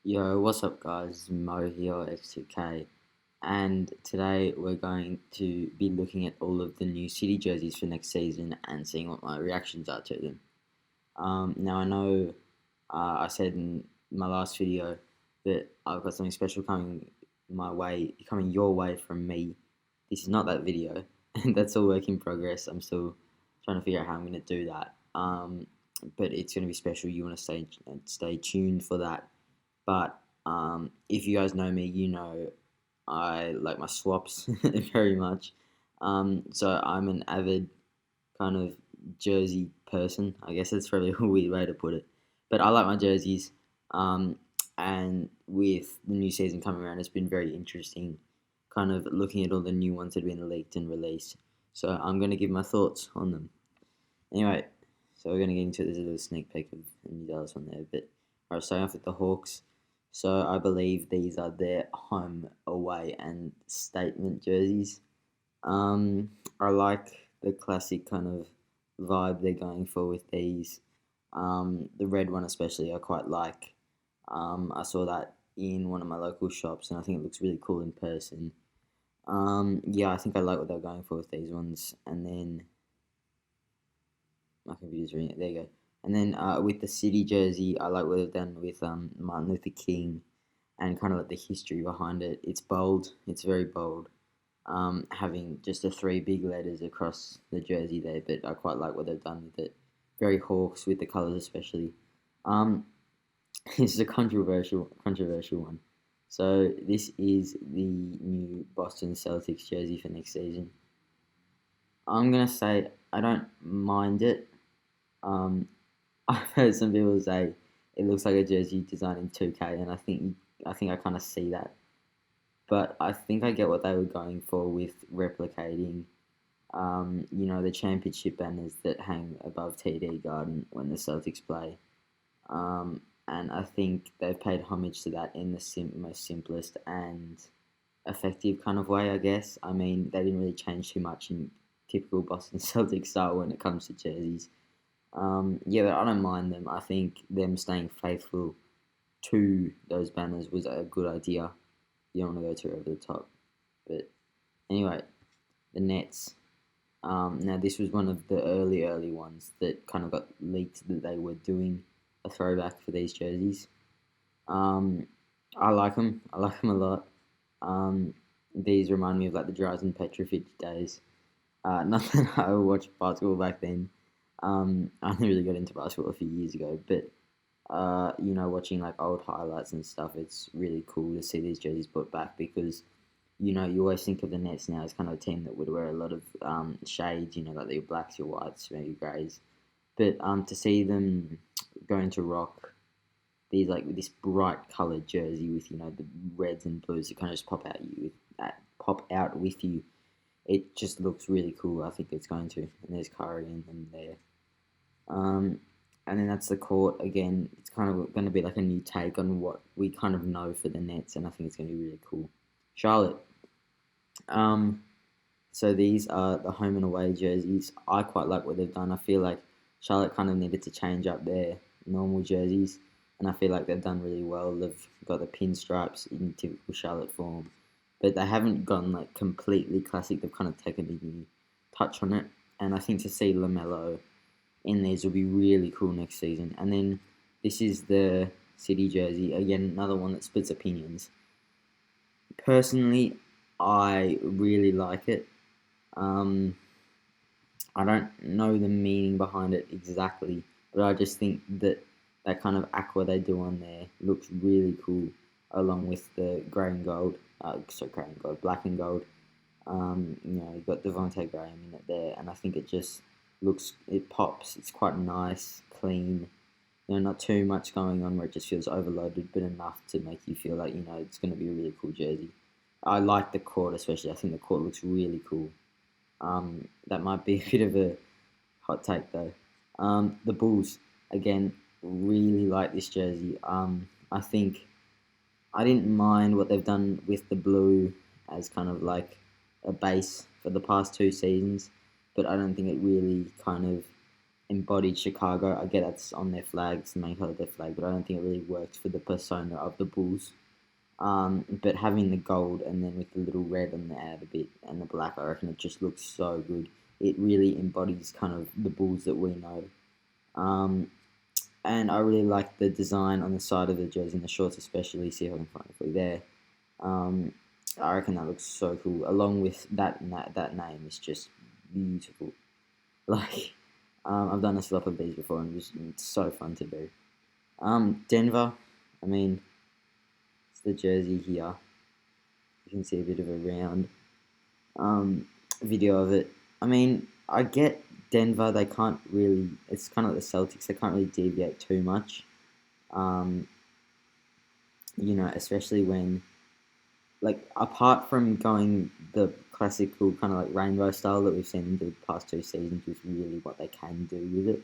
Yo, what's up, guys? Mo here, X2k, and today we're going to be looking at all of the new City jerseys for next season and seeing what my reactions are to them. Now, I know I said in my last video that I've got something special coming your way from me. This is not that video, and that's a work in progress. I'm still trying to figure out how I'm going to do that. But it's going to be special. You want to stay tuned for that. But if you guys know me, you know I like my swaps very much. So I'm an avid kind of jersey person. I guess that's probably a weird way to put it. But I like my jerseys. Um, and with the new season coming around, it's been very interesting kind of looking at all the new ones that have been leaked and released. So I'm going to give my thoughts on them. Anyway, so we're going to get into it. There's a little sneak peek of the New Dallas one there. But I'll start off with the Hawks. So I believe these are their home, away, and statement jerseys. I like the classic kind of vibe they're going for with these. The red one especially I quite like. I saw that in one of my local shops and I think it looks really cool in person. Yeah, I think I like what they're going for with these ones. And then my computer's reading it. There you go. And then with the City jersey, I like what they've done with Martin Luther King and kind of like the history behind it. It's bold. It's very bold. Having just the three big letters across the jersey there, but I quite like what they've done with it. Very Hawks with the colours especially. Um, this is a controversial one. So this is the new Boston Celtics jersey for next season. I'm gonna say I don't mind it. Um, I've heard some people say it looks like a jersey designed in 2K, and I think I kind of see that. But I think I get what they were going for with replicating, the championship banners that hang above TD Garden when the Celtics play. And I think they've paid homage to that in the most simplest and effective kind of way, I guess. I mean, they didn't really change too much in typical Boston Celtics style when it comes to jerseys. Yeah, but I don't mind them. I think them staying faithful to those banners was a good idea. You don't want to go too over the top. But anyway, the Nets. Now, this was one of the early ones that kind of got leaked that they were doing a throwback for these jerseys. Um, I like them. I like them a lot. These remind me of like the Drazen Petrovic days. Not that I watched basketball back then. I only really got into basketball a few years ago, but watching like old highlights and stuff, it's really cool to see these jerseys put back because, you always think of the Nets now as kind of a team that would wear a lot of shades, like your blacks, your whites, maybe greys. But to see them going to rock these like this bright coloured jersey with the reds and blues that kind of just pop out with you, it just looks really cool. I think it's going to, and there's Kyrie in them there. Um, and then that's the court again. It's kind of going to be like a new take on what we kind of know for the Nets, and I think it's going to be really cool. Charlotte. Um, so these are the home and away jerseys. I quite like what they've done. I feel like Charlotte kind of needed to change up their normal jerseys, and I feel like they've done really well. They've got the pinstripes in typical Charlotte form, but they haven't gone like completely classic. They've kind of taken a new touch on it, and I think to see LaMelo in these will be really cool next season. And then this is the City jersey again, another one that splits opinions. Personally, I really like it. Um, I don't know the meaning behind it exactly, but I just think that that kind of aqua they do on there looks really cool, along with the grey and gold. Grey and gold, black and gold. You've got Devontae Graham in it there, and I think it pops. It's quite nice, clean. Not too much going on where it just feels overloaded, but enough to make you feel like it's going to be a really cool jersey. I like the court especially. I think the court looks really cool. That might be a bit of a hot take though. The Bulls again really like this jersey. I think I didn't mind what they've done with the blue as kind of like a base for the past two seasons, but I don't think it really kind of embodied Chicago. I get that's on their flag, it's the main color of their flag, but I don't think it really works for the persona of the Bulls. But having the gold and then with the little red on the outer bit and the black, I reckon it just looks so good. It really embodies kind of the Bulls that we know. Um, and I really like the design on the side of the jersey and the shorts, especially. See if I can find it for you there. Um, I reckon that looks so cool. Along with that name is just beautiful. Like, I've done a slop of these before, and it's so fun to do. Denver. I mean, it's the jersey here. You can see a bit of a round video of it. I mean, I get Denver. They can't really. It's kind of like the Celtics. They can't really deviate too much. Um, especially when, like, apart from going the classical kind of like rainbow style that we've seen in the past 2 seasons, with really what they can do with it.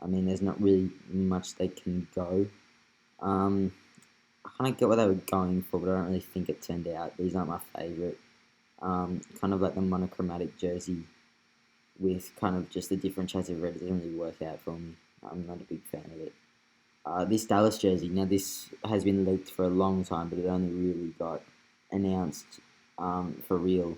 I mean, there's not really much they can go. I kind of get what they were going for, but I don't really think it turned out. These aren't my favourite. Kind of like the monochromatic jersey with kind of just the different shades of red. It doesn't really work out for me. I'm not a big fan of it. This Dallas jersey, now this has been leaked for a long time, but it only really got announced for real,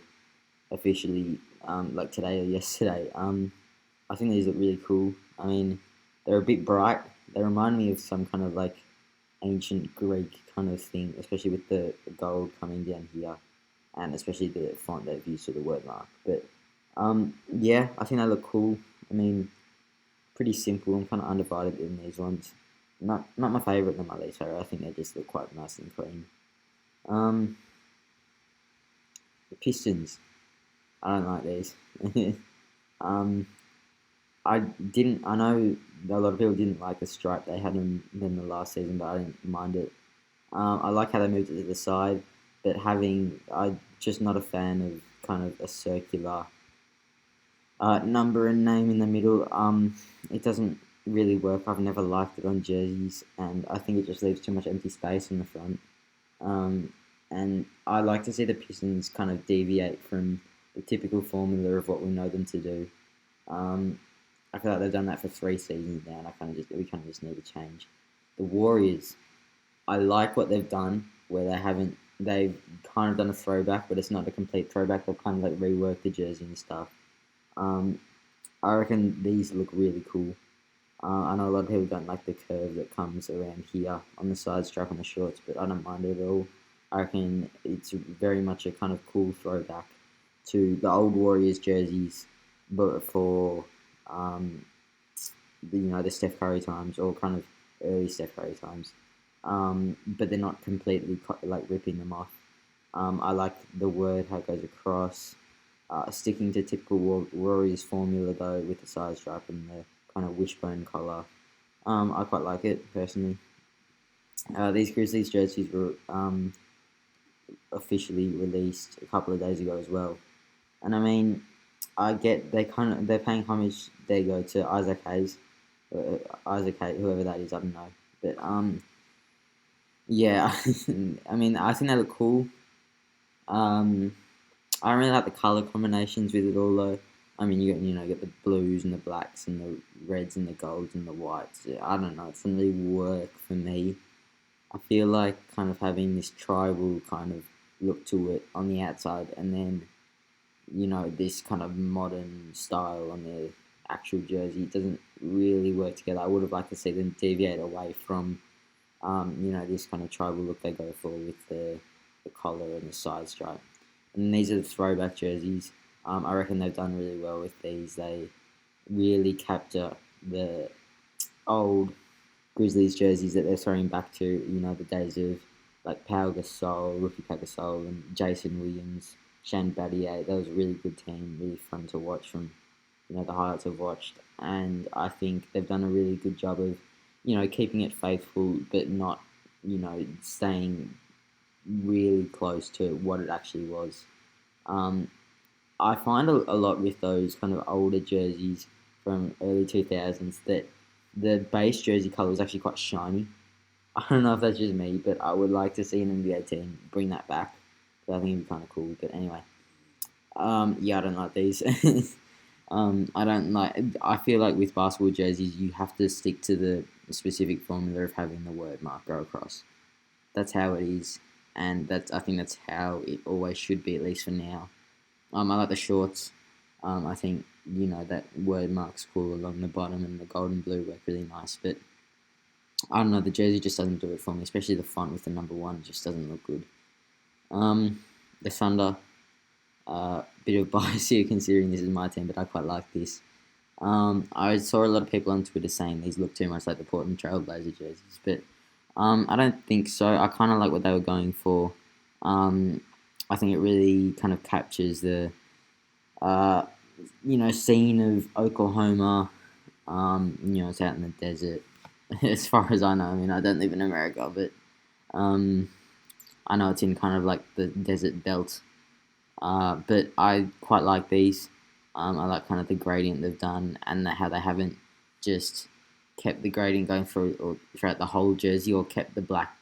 officially, like today or yesterday. I think these look really cool. I mean, they're a bit bright. They remind me of some kind of like ancient Greek kind of thing, especially with the gold coming down here, and especially the font they've used for the word mark. But yeah, I think they look cool. I mean, pretty simple. I'm kind of undivided in these ones. Not my favourite, not my least favourite. I think they just look quite nice and clean. The Pistons. I don't like these. I didn't. I know a lot of people didn't like the stripe they had in the last season, but I didn't mind it. I like how they moved it to the side, but I'm just not a fan of kind of a circular number and name in the middle. It doesn't really work. I've never liked it on jerseys, and I think it just leaves too much empty space on the front. And I like to see the Pistons kind of deviate from the typical formula of what we know them to do. I feel like they've done that for 3 seasons now, and we kind of just need to change. The Warriors, I like what they've done, where they've kind of done a throwback, but it's not a complete throwback. They've kind of like reworked the jersey and stuff. I reckon these look really cool. I know a lot of people don't like the curve that comes around here on the side stripe on the shorts, but I don't mind it at all. I reckon it's very much a kind of cool throwback to the old Warriors jerseys, but for the Steph Curry times, or kind of early Steph Curry times. But they're not completely like ripping them off. I like the word, how it goes across. Sticking to typical Warriors formula though, with the side stripe and the kind of wishbone collar. I quite like it personally. These Grizzlies jerseys were officially released a couple of days ago as well, and I mean, I get they're paying homage. There you go, to Isaac Hayes, whoever that is, I don't know, but yeah, I mean, I think they look cool. I don't really like the color combinations with it all though. I mean, you get the blues and the blacks and the reds and the golds and the whites. I don't know, it doesn't really work for me. I feel like kind of having this tribal kind of look to it on the outside, and then this kind of modern style on the actual jersey. It doesn't really work together. I would have liked to see them deviate away from this kind of tribal look they go for with the collar and the side stripe. And these are the throwback jerseys. I reckon they've done really well with these. They really capture the old Grizzlies jerseys that they're throwing back to, the days of like Pau Gasol, Rookie Pau Gasol, and Jason Williams, Shane Battier. That was a really good team, really fun to watch from, the highlights I've watched. And I think they've done a really good job of, keeping it faithful, but not, staying really close to what it actually was. I find a lot with those kind of older jerseys from early 2000s that the base jersey colour was actually quite shiny. I don't know if that's just me, but I would like to see an NBA team bring that back. I think it'd be kind of cool. But anyway, yeah, I don't like these. I don't like. I feel like with basketball jerseys, you have to stick to the specific formula of having the word mark go across. That's how it is, and I think that's how it always should be, at least for now. I like the shorts. I think that word mark's cool along the bottom, and the gold and blue work really nice. But I don't know, the jersey just doesn't do it for me, especially the font with the number one just doesn't look good. The Thunder, bit of bias here considering this is my team, but I quite like this. I saw a lot of people on Twitter saying these look too much like the Portland Trailblazer jerseys, but I don't think so. I kind of like what they were going for. I think it really kind of captures the scene of Oklahoma. It's out in the desert, as far as I know. I mean, I don't live in America, but I know it's in kind of like the desert belt. But I quite like these. I like kind of the gradient they've done, and how they haven't just kept the gradient going throughout the whole jersey, or kept the black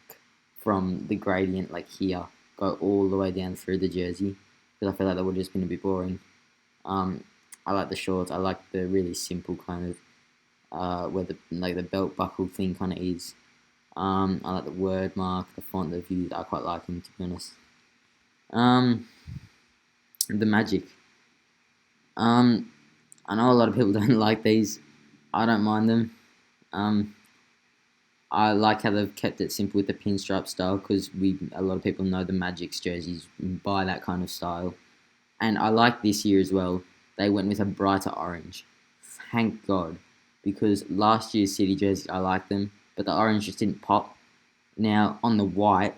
from the gradient like here go all the way down through the jersey, because I feel like that would have just been a bit boring. I like the shorts. I like the really simple kind of where the belt buckle thing kind of is. I like the word mark, the font they've used. I quite like them, to be honest. The Magic. I know a lot of people don't like these. I don't mind them. I like how they've kept it simple with the pinstripe style, because a lot of people know the Magic's jerseys by that kind of style. And I like this year as well. They went with a brighter orange. Thank God. Because last year's City jerseys, I liked them, but the orange just didn't pop. Now, on the white,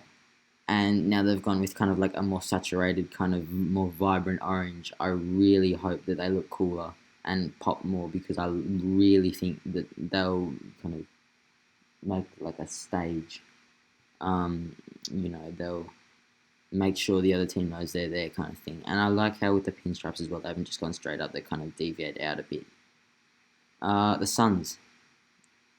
and now they've gone with kind of like a more saturated, kind of more vibrant orange, I really hope that they look cooler and pop more, because I really think that they'll kind of make like a stage. They'll make sure the other team knows they're there, kind of thing. And I like how with the pinstripes as well, they haven't just gone straight up, they kind of deviate out a bit. The Suns,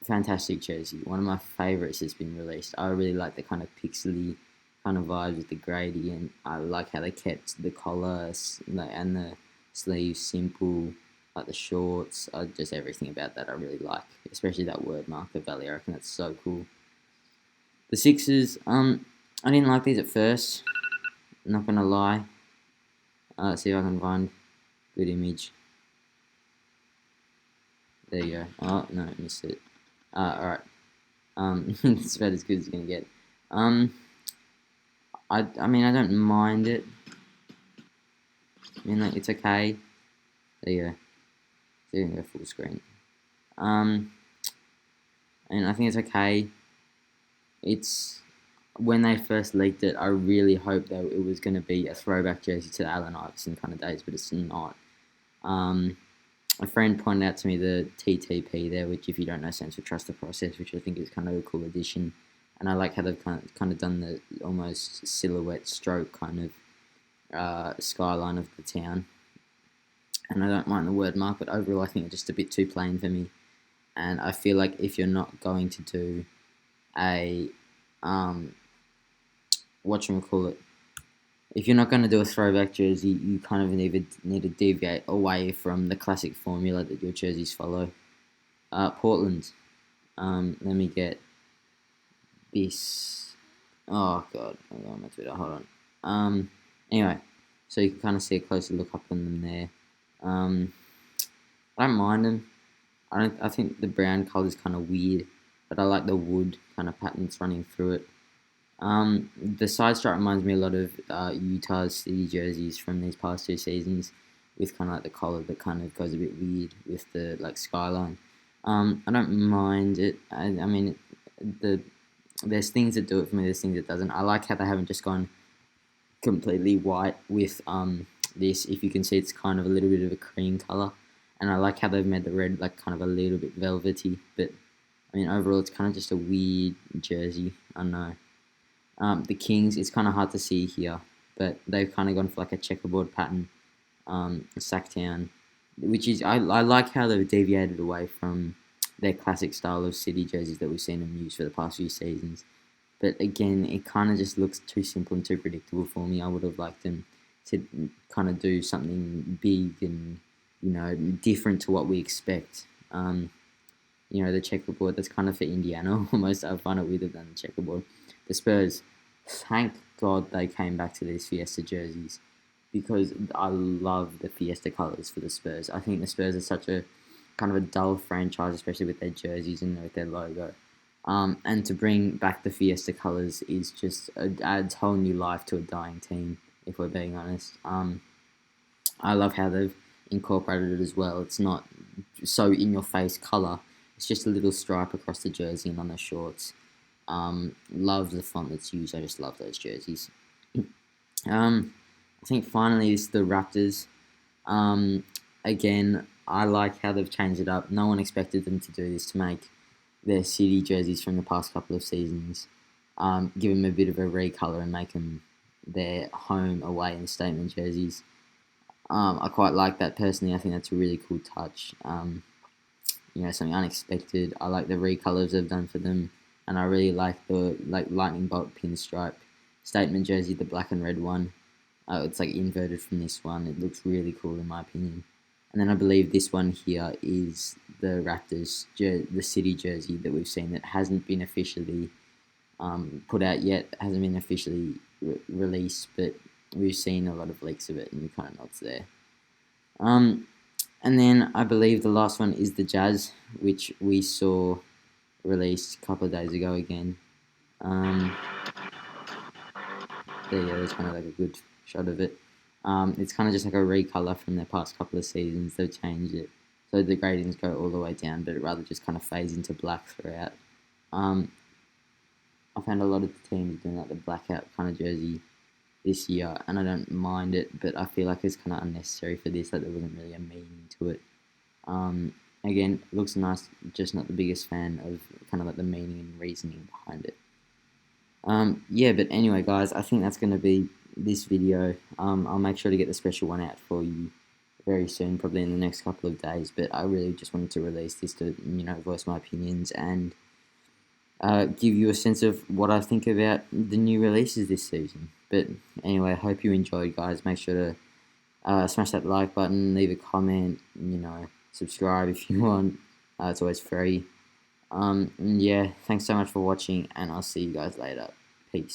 fantastic jersey, one of my favourites that's been released. I really like the kind of pixely kind of vibes with the gradient. I like how they kept the collar and the sleeves simple, like the shorts, just everything about that I really like, especially that word mark, the Valley. I reckon that's so cool. The Sixers, I didn't like these at first, not gonna lie. Let's see if I can find a good image. There you go. Oh no, I missed it. Alright. It's about as good as it's gonna get. I mean, I don't mind it. I mean, like, it's okay. There you go. So you can go full screen. And I think it's okay. It's when they first leaked it, I really hoped that it was going to be a throwback jersey to the Allen Iverson kind of days, but it's not. A friend pointed out to me the TTP there, which, if you don't know, stands for Trust the Process, which I think is kind of a cool addition. And I like how they've kind of done the almost silhouette stroke kind of skyline of the town. And I don't mind the word mark, but overall I think it's just a bit too plain for me. And I feel like if you're not going to do a if you're not going to do a throwback jersey, you kind of need to deviate away from the classic formula that your jerseys follow. Portland. Let me get this. Oh god, I'm going on my Twitter. Hold on. Anyway, so you can kind of see a closer look up on them there. I don't mind them. I think the brown colour is kind of weird, but I like the wood kind of patterns running through it. The side stripe reminds me a lot of Utah's City jerseys from these past 2 seasons, with kind of like the collar that kind of goes a bit weird with the like skyline. I don't mind it. I mean, there's things that do it for me. There's things that doesn't. I like how they haven't just gone completely white with this. If you can see, it's kind of a little bit of a cream color, and I like how they've made the red like kind of a little bit velvety. But I mean, overall, it's kind of just a weird jersey. I don't know. The Kings, it's kind of hard to see here, but they've kind of gone for like a checkerboard pattern, Sacktown, which is, I like how they've deviated away from their classic style of City jerseys that we've seen them use for the past few seasons. But again, it kind of just looks too simple and too predictable for me. I would have liked them to kind of do something big and different to what we expect. The checkerboard, that's kind of for Indiana almost. I find it weirder than the checkerboard. The Spurs, thank God they came back to these Fiesta jerseys, because I love the Fiesta colours for the Spurs. I think the Spurs are such a kind of a dull franchise, especially with their jerseys and with their logo. And to bring back the Fiesta colours is just adds whole new life to a dying team, if we're being honest. I love how they've incorporated it as well. It's not so in your face colour. It's just a little stripe across the jersey and on the shorts. Love the font that's used. I just love those jerseys. I think finally it's the Raptors. Again, I like how they've changed it up. No one expected them to do this, to make their city jerseys from the past couple of seasons. Give them a bit of a recolour and make them their home, away, and statement jerseys. I quite like that personally. I think that's a really cool touch. Something unexpected. I like the recolours they've done for them, and I really like the lightning bolt pinstripe statement jersey, the black and red one. It's inverted from this one. It looks really cool in my opinion. And then I believe this one here is the Raptors, the city jersey that we've seen that hasn't been officially put out yet, hasn't been officially released, but we've seen a lot of leaks of it, and you kind of know it's there. And then I believe the last one is the Jazz, which we saw released a couple of days ago again. There you go, there's kind of a good shot of it. It's kind of just like a recolor from their past couple of seasons. They've changed it so the gradings go all the way down, but it rather just kind of fades into black throughout. I found a lot of the teams doing the blackout kind of jersey this year, and I don't mind it, but I feel like it's kind of unnecessary for this. There wasn't really a meaning to it. Again, it looks nice, just not the biggest fan of kind of the meaning and reasoning behind it. Yeah, but anyway, guys, I think that's going to be this video. I'll make sure to get the special one out for you very soon, probably in the next couple of days, but I really just wanted to release this to, voice my opinions and give you a sense of what I think about the new releases this season. But anyway, I hope you enjoyed, guys. Make sure to smash that like button, leave a comment, subscribe if you want. It's always free. Yeah, thanks so much for watching, and I'll see you guys later. Peace.